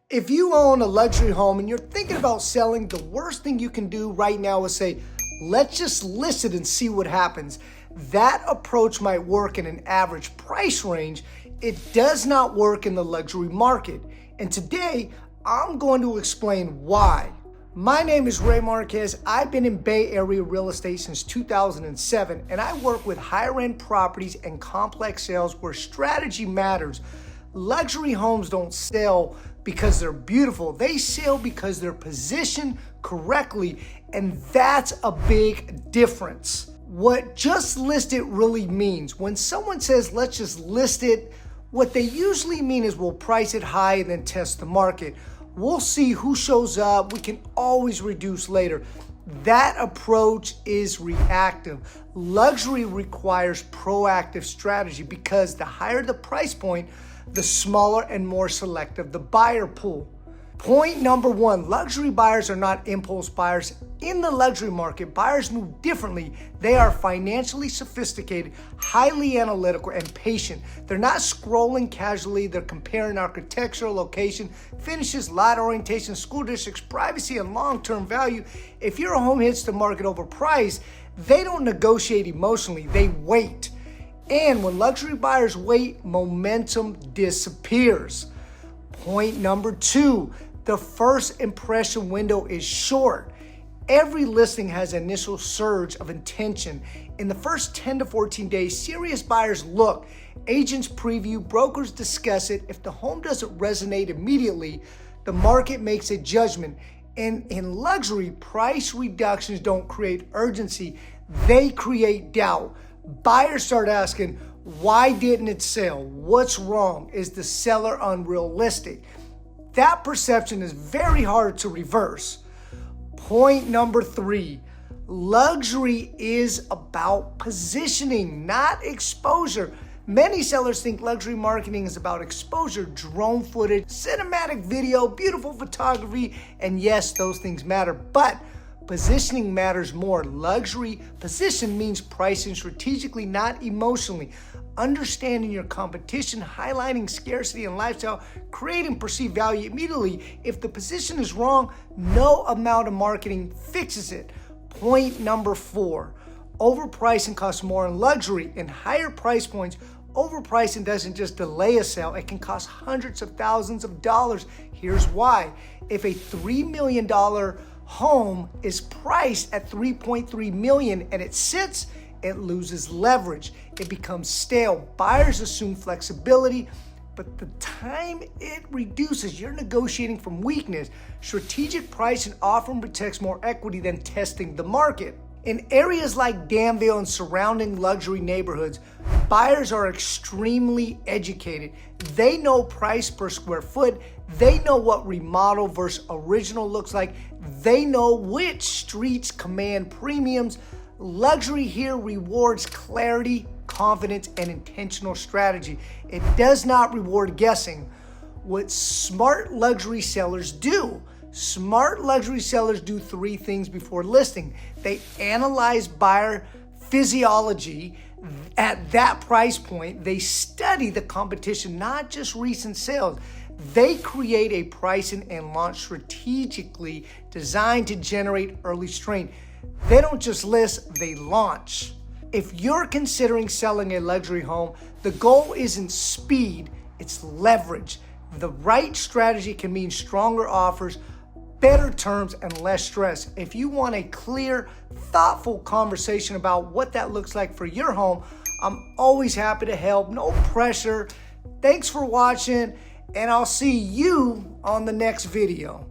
If you own a luxury home and you're thinking about selling, the worst thing you can do right now is say, let's just list it and see what happens. That approach might work in an average price range. It does not work in the luxury market. And today, I'm going to explain why. My name is Marquez. I've been in Bay Area real estate since 2007, and I work with higher end properties and complex sales where strategy matters. Luxury homes don't sell because they're beautiful. They sell because they're positioned correctly, and that's a big difference. What just list it really means, when someone says, let's just list it, what they usually mean is we'll price it high and then test the market. We'll see who shows up. We can always reduce later. That approach is reactive. Luxury requires proactive strategy because the higher the price point, the smaller and more selective the buyer pool. Point number one, luxury buyers are not impulse buyers. In the luxury market, buyers move differently. They are financially sophisticated, highly analytical, and patient. They're not scrolling casually. They're comparing architectural, location, finishes, lot orientation, school districts, privacy, and long-term value. If your home hits the market overpriced, they don't negotiate emotionally. They wait. And when luxury buyers wait, momentum disappears. Point number two, the first impression window is short. Every listing has an initial surge of intention. In the first 10 to 14 days, serious buyers look. Agents preview, brokers discuss it. If the home doesn't resonate immediately, the market makes a judgment. And in luxury, price reductions don't create urgency. They create doubt. Buyers start asking, why didn't it sell? What's wrong? Is the seller unrealistic? That perception is very hard to reverse. Point number three, luxury is about positioning, not exposure. Many sellers think luxury marketing is about exposure, drone footage, cinematic video, beautiful photography, and yes, those things matter, but positioning matters more. Luxury position means pricing strategically, not emotionally. Understanding your competition, highlighting scarcity and lifestyle, creating perceived value immediately. If the position is wrong, no amount of marketing fixes it. Point number four, overpricing costs more in luxury. In higher price points, overpricing doesn't just delay a sale, it can cost hundreds of thousands of dollars. Here's why. If a $3 million home is priced at $3.3 million and it sits, it loses leverage. It becomes stale. Buyers assume flexibility, but the time it reduces, you're negotiating from weakness. Strategic pricing often protects more equity than testing the market. In areas like Danville and surrounding luxury neighborhoods, buyers are extremely educated. They know price per square foot. They know what remodel versus original looks like. They know which streets command premiums. Luxury here rewards clarity, confidence, and intentional strategy. It does not reward guessing. What smart luxury sellers do. Smart luxury sellers do three things before listing. They analyze buyer physiology at that price point. They study the competition, not just recent sales. They create a pricing and launch strategically designed to generate early strength. They don't just list, they launch. If you're considering selling a luxury home, the goal isn't speed, it's leverage. The right strategy can mean stronger offers, better terms, and less stress. If you want a clear, thoughtful conversation about what that looks like for your home, I'm always happy to help. No pressure. Thanks for watching, and I'll see you on the next video.